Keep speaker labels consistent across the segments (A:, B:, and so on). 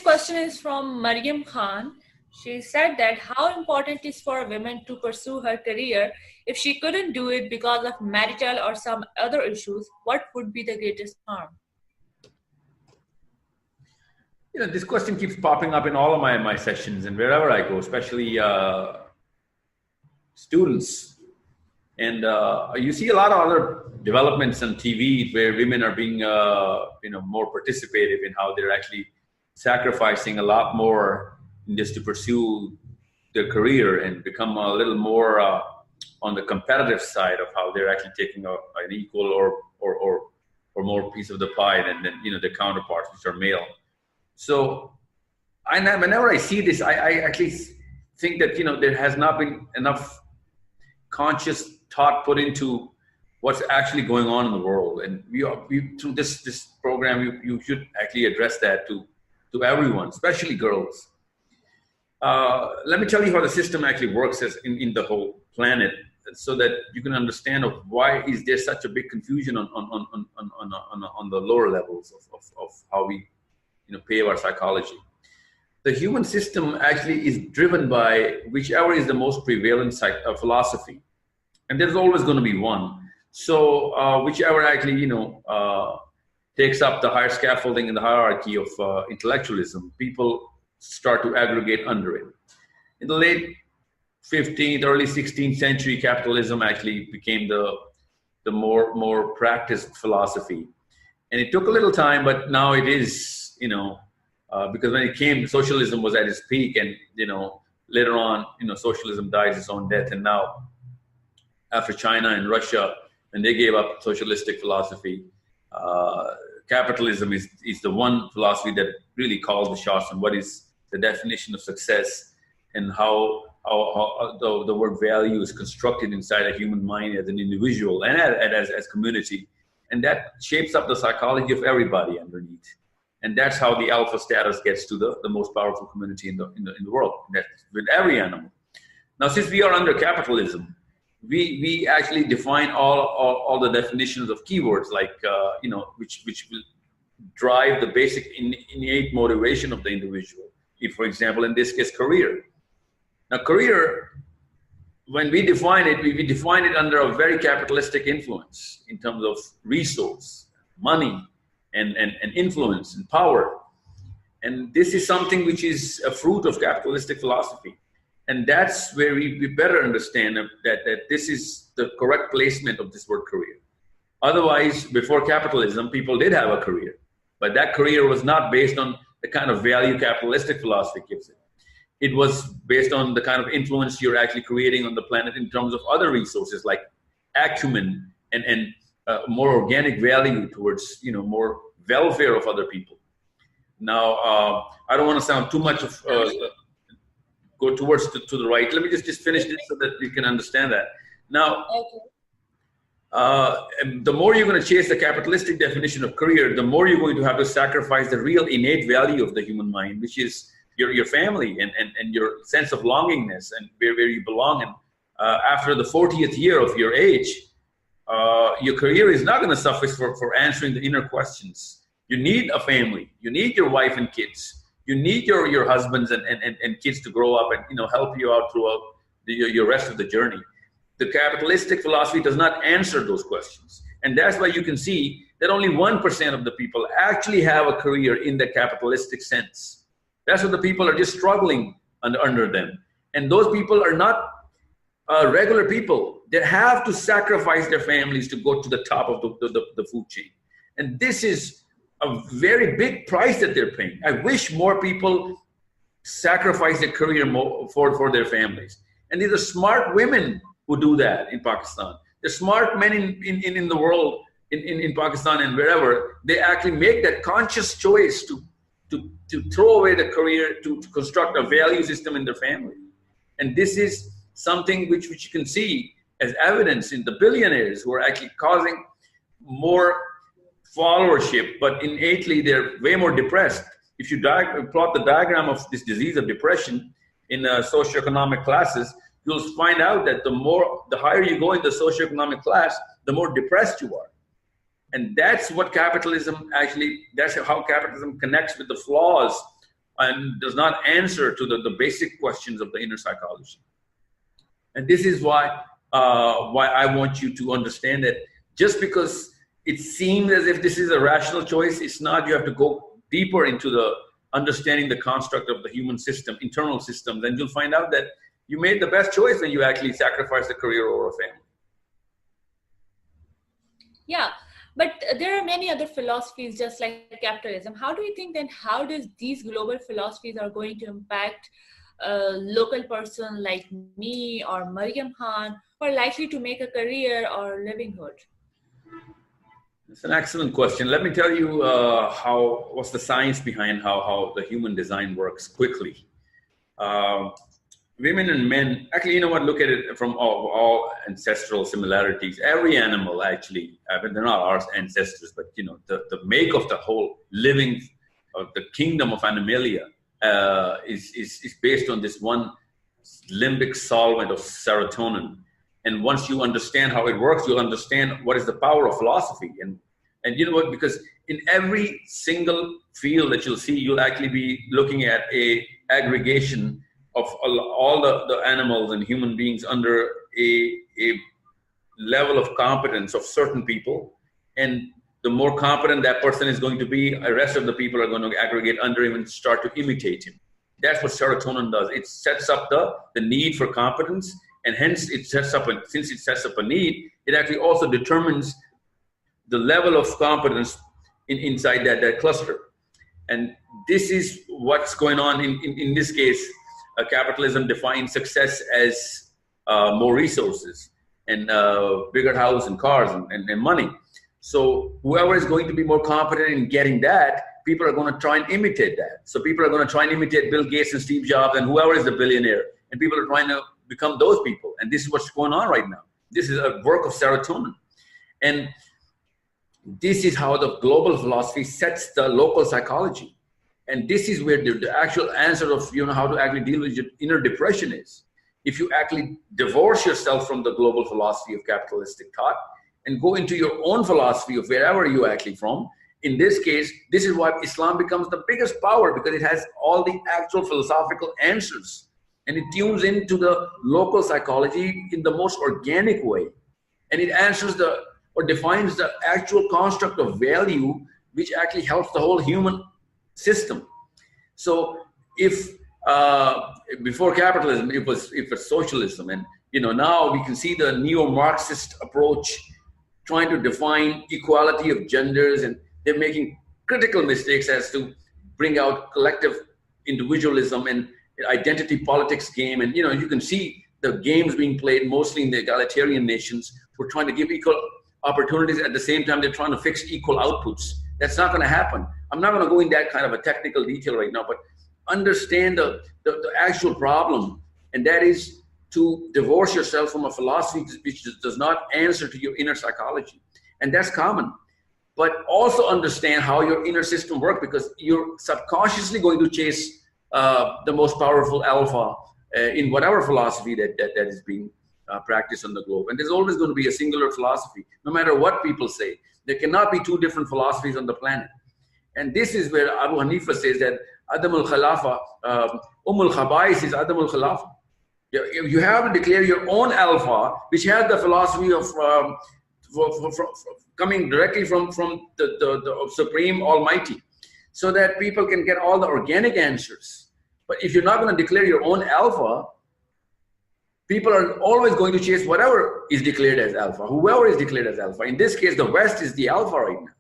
A: question is from Mariam Khan. She said that how important is for a woman to pursue her career if she couldn't do it because of marital or some other issues? What would be the greatest harm?
B: This question keeps popping up in all of my sessions and wherever I go, especially students. And you see a lot of other developments on TV where women are being, more participative in how they're actually sacrificing a lot more just to pursue their career and become a little more on the competitive side of how they're actually taking an equal or more piece of the pie than the counterparts, which are male. So whenever I see this, I actually think that there has not been enough conscious thought put into what's actually going on in the world, and we through this program you should actually address that to everyone, especially girls. Let me tell you how the system actually works as in the whole planet, so that you can understand of why is there such a big confusion on the lower levels of how we pay our psychology. The human system actually is driven by whichever is the most prevalent philosophy, and there's always going to be one. So whichever actually takes up the higher scaffolding in the hierarchy of intellectualism, people start to aggregate under it. In the late 15th, early 16th century, capitalism actually became the more practiced philosophy, and it took a little time, but now it is. Because when it came, socialism was at its peak, and later on, socialism dies its own death. And now, after China and Russia, when they gave up socialistic philosophy, capitalism is the one philosophy that really calls the shots on what is the definition of success and how the word value is constructed inside a human mind as an individual and as community, and that shapes up the psychology of everybody underneath. And that's how the alpha status gets to the most powerful community in the world. That's with every animal. Now, since we are under capitalism, we actually define all the definitions of keywords, like which will drive the basic innate motivation of the individual. If, for example, in this case, career. Now, career, when we define it, we define it under a very capitalistic influence in terms of resource, money, and influence and power. And this is something which is a fruit of capitalistic philosophy. And that's where we better understand that this is the correct placement of this word career. Otherwise, before capitalism, people did have a career, but that career was not based on the kind of value capitalistic philosophy gives it. It was based on the kind of influence you're actually creating on the planet in terms of other resources like acumen and more organic value towards more welfare of other people. Now, I don't want to sound too much of go towards to the right. Let me just finish this so that you can understand that. Now, the more you're going to chase the capitalistic definition of career, the more you're going to have to sacrifice the real innate value of the human mind, which is your family and your sense of longingness and where you belong. And after the 40th year of your age, your career is not going to suffice for answering the inner questions. You need a family. You need your wife and kids. You need your husbands and kids to grow up and help you out throughout your rest of the journey. The capitalistic philosophy does not answer those questions. And that's why you can see that only 1% of the people actually have a career in the capitalistic sense. That's what the people are just struggling under them. And those people are not regular people that have to sacrifice their families to go to the top of the food chain. And this is a very big price that they're paying. I wish more people sacrifice their career for their families. And these are smart women who do that in Pakistan. The smart men in the world, in Pakistan and wherever, they actually make that conscious choice to throw away the career to construct a value system in their family. And this is something which you can see as evidence in the billionaires who are actually causing more followership, but innately they're way more depressed. If you plot the diagram of this disease of depression in socioeconomic classes, you'll find out that the higher you go in the socioeconomic class, the more depressed you are. And that's what capitalism that's how capitalism connects with the flaws and does not answer to the basic questions of the inner psychology. And this is why I want you to understand that just because it seems as if this is a rational choice, it's not. You have to go deeper into the understanding the construct of the human system, internal systems, and you'll find out that you made the best choice when you actually sacrificed a career over a family.
A: Yeah, but there are many other philosophies just like capitalism. How do you think then, how does these global philosophies are going to impact a local person like me or Mariam Khan, who are likely to make a career or livelihood?
B: It's an excellent question. Let me tell you what's the science behind how the human design works quickly. Women and men, actually, you know what, look at it from all ancestral similarities. Every animal actually, they're not our ancestors, but you know, the make of the whole living, the kingdom of Animalia is based on this one limbic solvent of serotonin. And once you understand how it works, you'll understand what is the power of philosophy. And you know what, because in every single field that you'll see, you'll actually be looking at a aggregation of all the animals and human beings under a level of competence of certain people. And the more competent that person is going to be, the rest of the people are going to aggregate under him and start to imitate him. That's what serotonin does. It sets up the need for competence, and hence it sets up, since it sets up a need, it actually also determines the level of competence inside that cluster. And this is what's going on in this case. Capitalism defines success as more resources and bigger house and cars and money. So whoever is going to be more competent in getting that, people are going to try and imitate that. So people are going to try and imitate Bill Gates and Steve Jobs and whoever is the billionaire. And people are trying to become those people. And this is what's going on right now. This is a work of serotonin. And this is how the global philosophy sets the local psychology. And this is where the actual answer of, you know, how to actually deal with your inner depression is. If you actually divorce yourself from the global philosophy of capitalistic thought and go into your own philosophy of wherever you're actually from, in this case, this is why Islam becomes the biggest power, because it has all the actual philosophical answers. And it tunes into the local psychology in the most organic way. And it answers or defines the actual construct of value, which actually helps the whole human system. So if before capitalism, it was socialism, and you know, now we can see the neo-Marxist approach trying to define equality of genders, and they're making critical mistakes as to bring out collective individualism and identity politics game. And you know, you can see the games being played mostly in the egalitarian nations who are trying to give equal opportunities. At the same time, they're trying to fix equal outputs. That's not going to happen. I'm not going to go in that kind of a technical detail right now, but understand the actual problem, and that is to divorce yourself from a philosophy which does not answer to your inner psychology. And that's common. But also understand how your inner system works, because you're subconsciously going to chase the most powerful alpha in whatever philosophy that is being practiced on the globe. And there's always going to be a singular philosophy, no matter what people say. There cannot be two different philosophies on the planet. And this is where Abu Hanifa says that Adam al-Khalafa, al-Khabais is Adam al-Khalafa. You have to declare your own alpha, which has the philosophy of coming directly from the Supreme Almighty, so that people can get all the organic answers. But if you're not going to declare your own alpha, people are always going to chase whatever is declared as alpha, whoever is declared as alpha. In this case, the West is the alpha right now.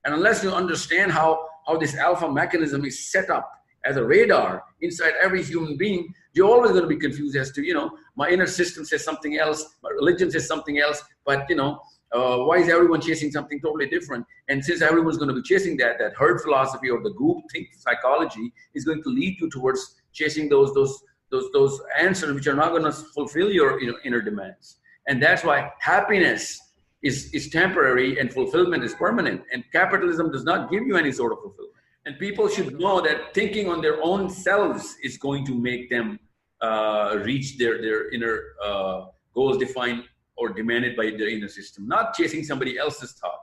B: And unless you understand how this alpha mechanism is set up as a radar inside every human being, you're always going to be confused as to, you know, my inner system says something else, my religion says something else, but, you know, why is everyone chasing something totally different? And since everyone's going to be chasing that herd philosophy or the group think psychology is going to lead you towards chasing those answers which are not going to fulfill your inner demands. And that's why happiness is temporary and fulfillment is permanent. And capitalism does not give you any sort of fulfillment. And people should know that thinking on their own selves is going to make them reach their inner goals defined or demanded by their inner system, not chasing somebody else's thought.